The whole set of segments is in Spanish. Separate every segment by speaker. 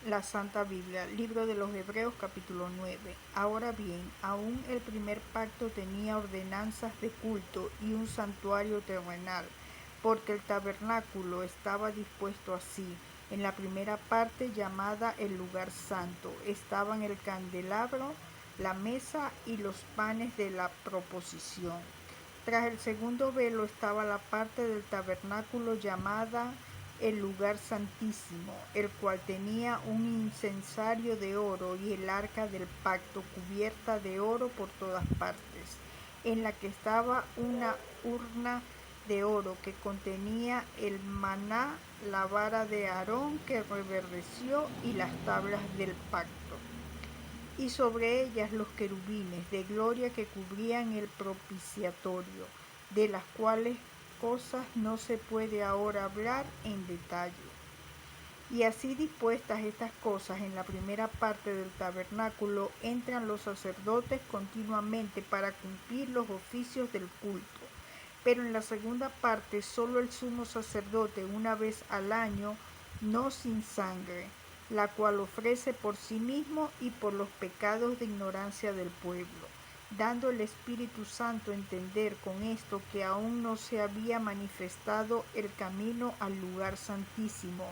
Speaker 1: La Santa Biblia, Libro de los Hebreos, capítulo 9. Ahora bien, aún el primer pacto tenía ordenanzas de culto y un santuario terrenal, porque el tabernáculo estaba dispuesto así. En la primera parte, llamada el lugar santo, estaban el candelabro, la mesa y los panes de la proposición. Tras el segundo velo estaba la parte del tabernáculo llamada el lugar santísimo, el cual tenía un incensario de oro y el arca del pacto cubierta de oro por todas partes, en la que estaba una urna de oro que contenía el maná, la vara de Aarón que reverdeció y las tablas del pacto. Y sobre ellas los querubines de gloria que cubrían el propiciatorio, de las cuales cosas no se puede ahora hablar en detalle. Y así dispuestas estas cosas en la primera parte del tabernáculo, entran los sacerdotes continuamente para cumplir los oficios del culto. Pero en la segunda parte solo el sumo sacerdote una vez al año, no sin sangre, la cual ofrece por sí mismo y por los pecados de ignorancia del pueblo, dando el Espíritu Santo a entender con esto que aún no se había manifestado el camino al lugar santísimo,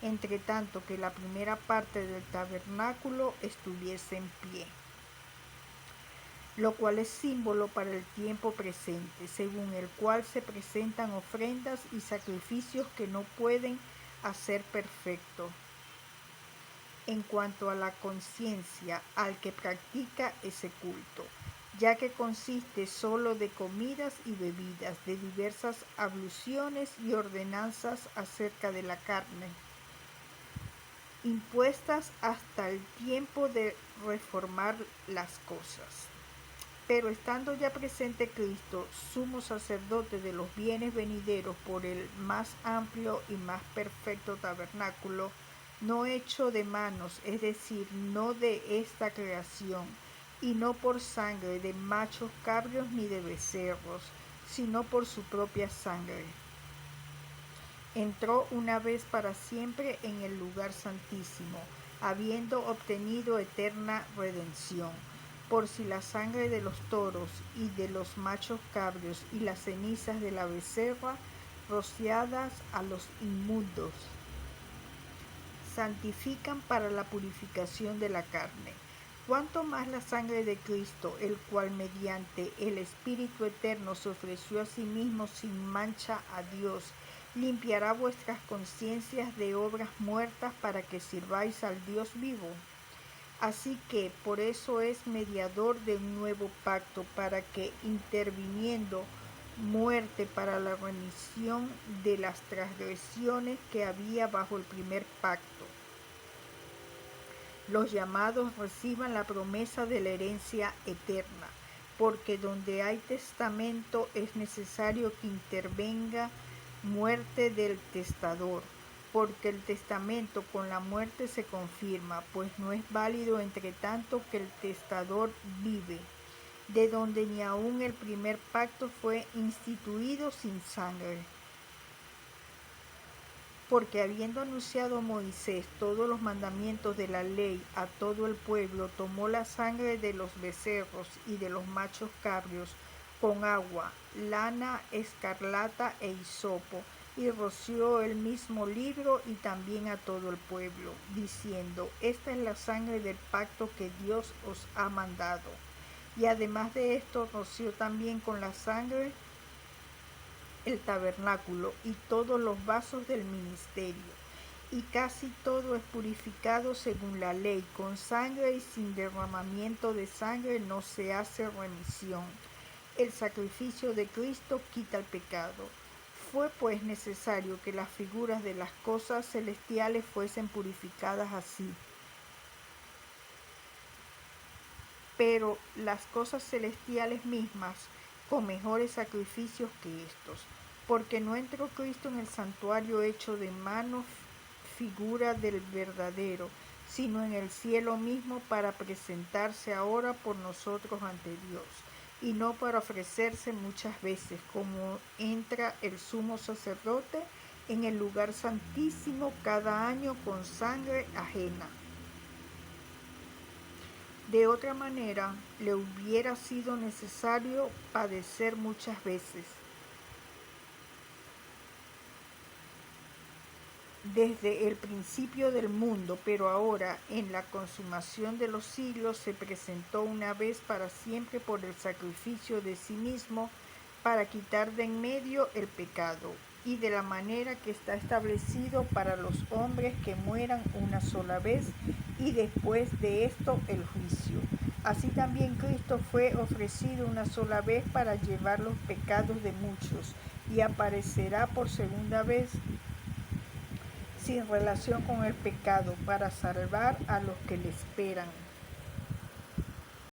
Speaker 1: entre tanto que la primera parte del tabernáculo estuviese en pie, lo cual es símbolo para el tiempo presente, según el cual se presentan ofrendas y sacrificios que no pueden hacer perfecto en cuanto a la conciencia al que practica ese culto, ya que consiste solo de comidas y bebidas, de diversas abluciones y ordenanzas acerca de la carne, impuestas hasta el tiempo de reformar las cosas. Pero estando ya presente Cristo, sumo sacerdote de los bienes venideros por el más amplio y más perfecto tabernáculo, no hecho de manos, es decir, no de esta creación, y no por sangre de machos cabríos ni de becerros, sino por su propia sangre, entró una vez para siempre en el lugar santísimo, habiendo obtenido eterna redención. Por si la sangre de los toros y de los machos cabríos y las cenizas de la becerra, rociadas a los inmundos, santifican para la purificación de la carne. Cuanto más la sangre de Cristo, el cual mediante el Espíritu Eterno se ofreció a sí mismo sin mancha a Dios, limpiará vuestras conciencias de obras muertas para que sirváis al Dios vivo. Así que por eso es mediador de un nuevo pacto, para que, interviniendo muerte para la remisión de las transgresiones que había bajo el primer pacto, los llamados reciban la promesa de la herencia eterna, porque donde hay testamento es necesario que intervenga muerte del testador, porque el testamento con la muerte se confirma, pues no es válido entre tanto que el testador vive, de donde ni aun el primer pacto fue instituido sin sangre. Porque habiendo anunciado Moisés todos los mandamientos de la ley a todo el pueblo, tomó la sangre de los becerros y de los machos cabríos con agua, lana escarlata e hisopo, y roció el mismo libro y también a todo el pueblo, diciendo: esta es la sangre del pacto que Dios os ha mandado. Y además de esto, roció también con la sangre el tabernáculo y todos los vasos del ministerio, y casi todo es purificado según la ley, con sangre, y sin derramamiento de sangre no se hace remisión. El sacrificio de Cristo quita el pecado. Fue pues necesario que las figuras de las cosas celestiales fuesen purificadas así, pero las cosas celestiales mismas con mejores sacrificios que estos, porque no entró Cristo en el santuario hecho de manos, figura del verdadero, sino en el cielo mismo, para presentarse ahora por nosotros ante Dios, y no para ofrecerse muchas veces, como entra el sumo sacerdote en el lugar santísimo cada año con sangre ajena. De otra manera, le hubiera sido necesario padecer muchas veces. Desde el principio del mundo, pero ahora, en la consumación de los siglos, se presentó una vez para siempre por el sacrificio de sí mismo para quitar de en medio el pecado, y de la manera que está establecido para los hombres que mueran una sola vez, y después de esto el juicio. Así también Cristo fue ofrecido una sola vez para llevar los pecados de muchos, y aparecerá por segunda vez sin relación con el pecado para salvar a los que le esperan.